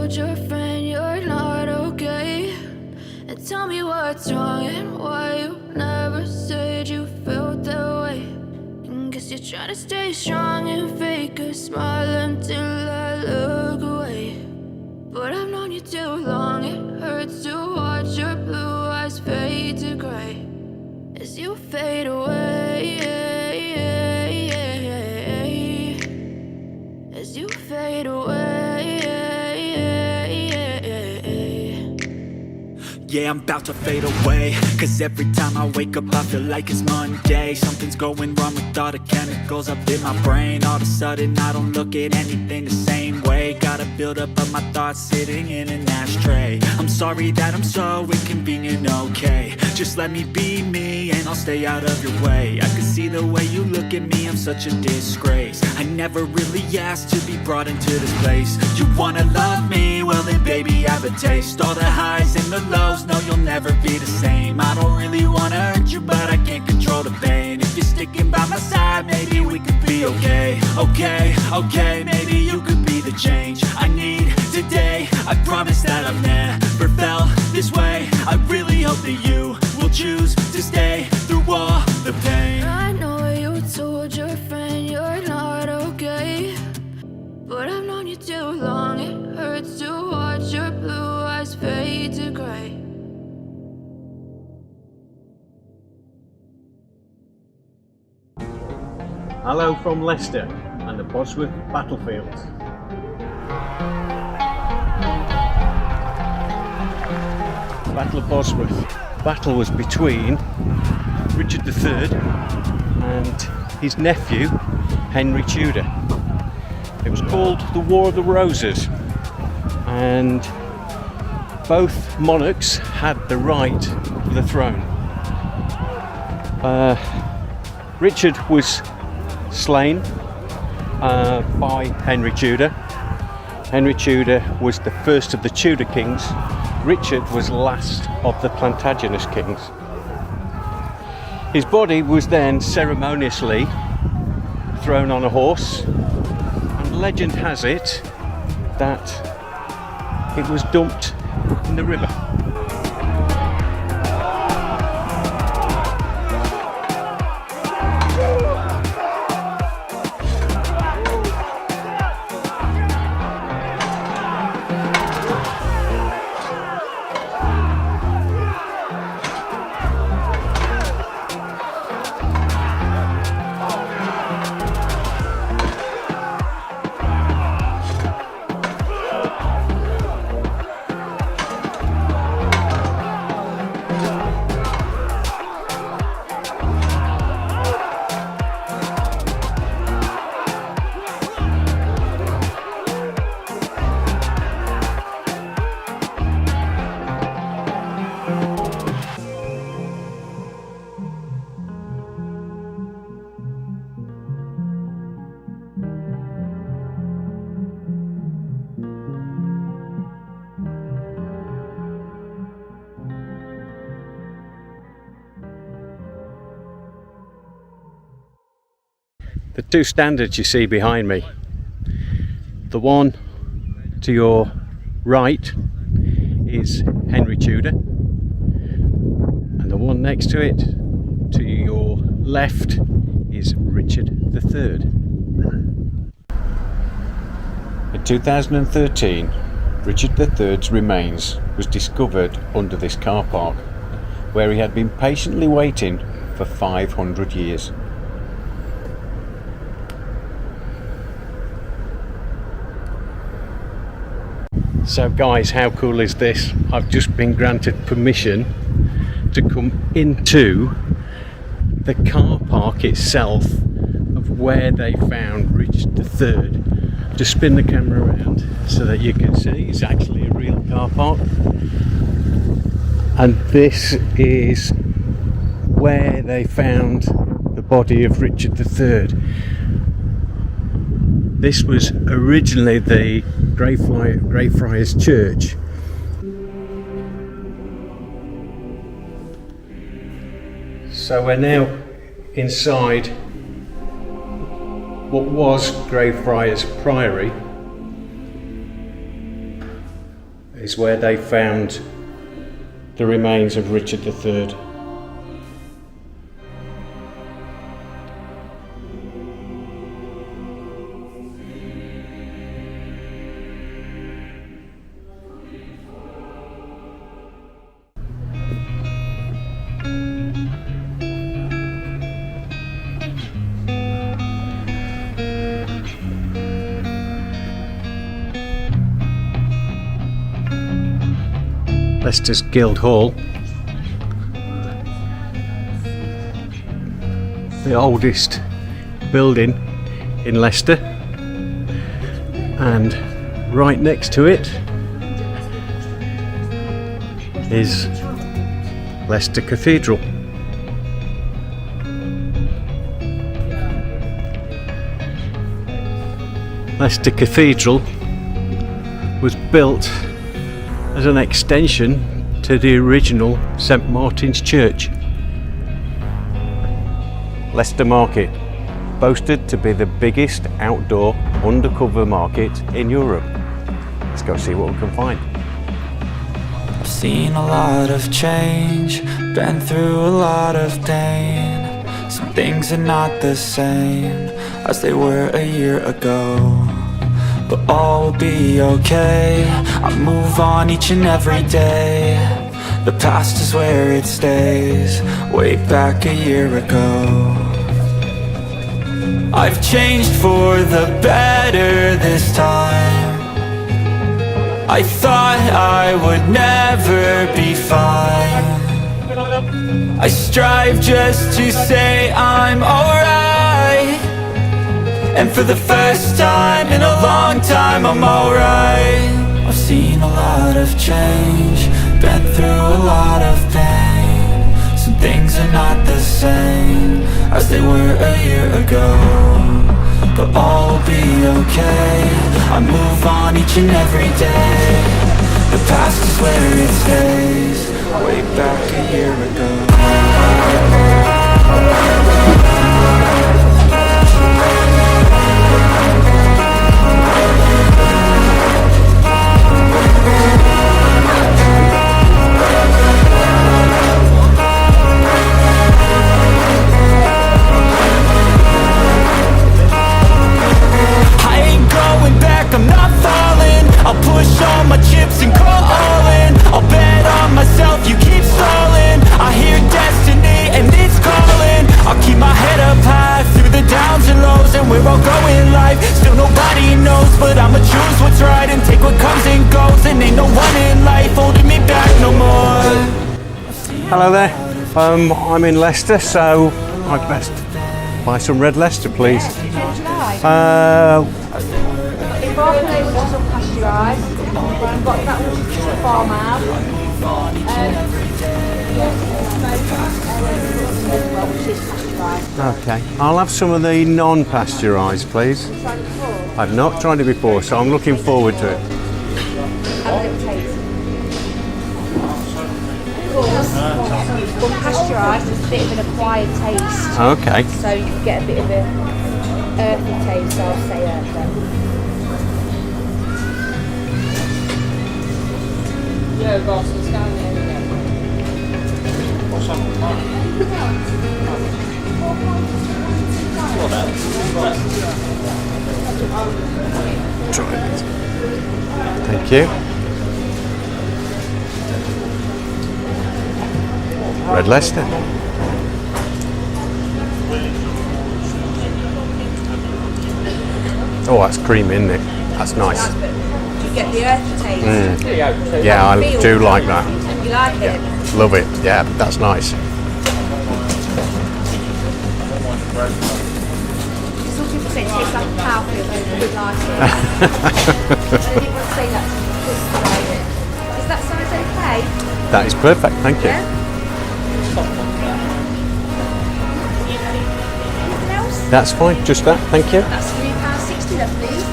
told your friend you're not okay? And tell me what's wrong and why you never said you felt that way. And guess you're trying to stay strong and fake a smile until I look away. But I've known you too long, it hurts to watch your blue eyes fade to gray as you fade away, as you fade away. Yeah, I'm about to fade away, cause every time I wake up I feel like it's Monday. Something's going wrong with all the chemicals up in my brain. All of a sudden I don't look at anything the same way. Gotta build up of my thoughts sitting in an ashtray. I'm sorry that I'm so inconvenient, okay? Just let me be me and I'll stay out of your way. I can see the way you look at me, I'm such a disgrace. I never really asked to be brought into this place. You wanna love me? Well then baby have a taste. All the highs and the lows, no you'll never be the same. I don't really wanna hurt you but I can't control the pain. If you're sticking by my side maybe we could be okay. Okay, maybe you could be the change I need today. I promise that I've never felt this way. I really hope that you will choose to stay through all the pain. I know you told your friend you're not okay, but I've known you too long, it hurts to watch your blue eyes fade to grey. Hello from Leicester and the Bosworth battlefield. Battle of Bosworth. Battle was between Richard III and his nephew Henry Tudor. It was called the War of the Roses, and both monarchs had the right to the throne. Richard was slain by Henry Tudor. Henry Tudor was the first of the Tudor kings. Richard was last of the Plantagenet kings. His body was then ceremoniously thrown on a horse, and legend has it that it was dumped in the river. The two standards you see behind me, the one to your right is Henry Tudor, and the one next to it to your left is Richard III. In 2013, Richard III's remains was discovered under this car park, where he had been patiently waiting for 500 years. So guys, how cool is this? I've just been granted permission to come into the car park itself of where they found Richard III. Just spin the camera around so that you can see it's actually a real car park. And this is where they found the body of Richard III. This was originally the Greyfriars Church. So we're now inside what was Greyfriars Priory, is where they found the remains of Richard III. Leicester's Guildhall, the oldest building in Leicester, and right next to it is Leicester Cathedral. Leicester Cathedral was built as an extension to the original St Martin's Church. Leicester Market, boasted to be the biggest outdoor undercover market in Europe. Let's go see what we can find. I've seen a lot of change, been through a lot of pain. Some things are not the same as they were a year ago, but all will be okay. I move on each and every day. The past is where it stays, way back a year ago. I've changed for the better this time. I thought I would never be fine. I strive just to say I'm alright, and for the first time in a long time I'm alright. I've seen a lot of change, been through a lot of pain. Some things are not the same as they were a year ago, but all will be okay. I move on each and every day. The past is where it stays, way back a year ago. I'm not falling, I'll push all my chips and call all in. I'll bet on myself, you keep stalling. I hear destiny and it's calling. I'll keep my head up high through the downs and lows, and we're all going life. Still nobody knows, but I'ma choose what's right and take what comes and goes. And ain't no one in life holding me back no more. Hello there, I'm in Leicester, so I'd best buy some red Leicester, please. Broccoli, which is unpasteurised. I've got that one, which is a farmhouse. Which is pasteurised. Okay, I'll have some of the non-pasteurised, please. Tried it before? I've not tried it before, so I'm looking forward to it. How does it taste? Of course, unpasteurised is a bit of an acquired taste. Okay. So you can get a bit of an earthy taste, I'll say earthy. Yeah, boss, let's go in there again. What's up? Try it. Thank you. Red Leicester. Oh, that's creamy, isn't it? That's nice. Get the earthy taste. Yeah, I do like that. You like it? Love it. Yeah, that's nice. Some people say it tastes like a cow food, I really like it. I didn't want to say that to you, just try it. Is that size okay? That is perfect, thank you. Yeah? Anything else? That's fine, just that, thank you. That's £3.60 then, please.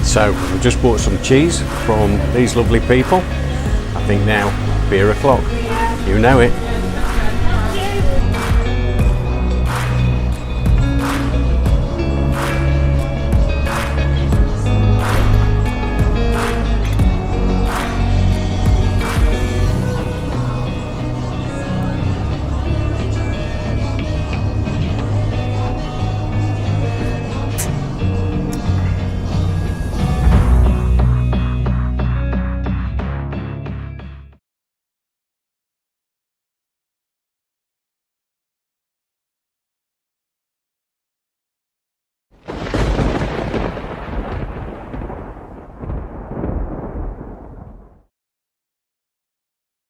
So we just bought some cheese from these lovely people. I think now beer o'clock. You know it.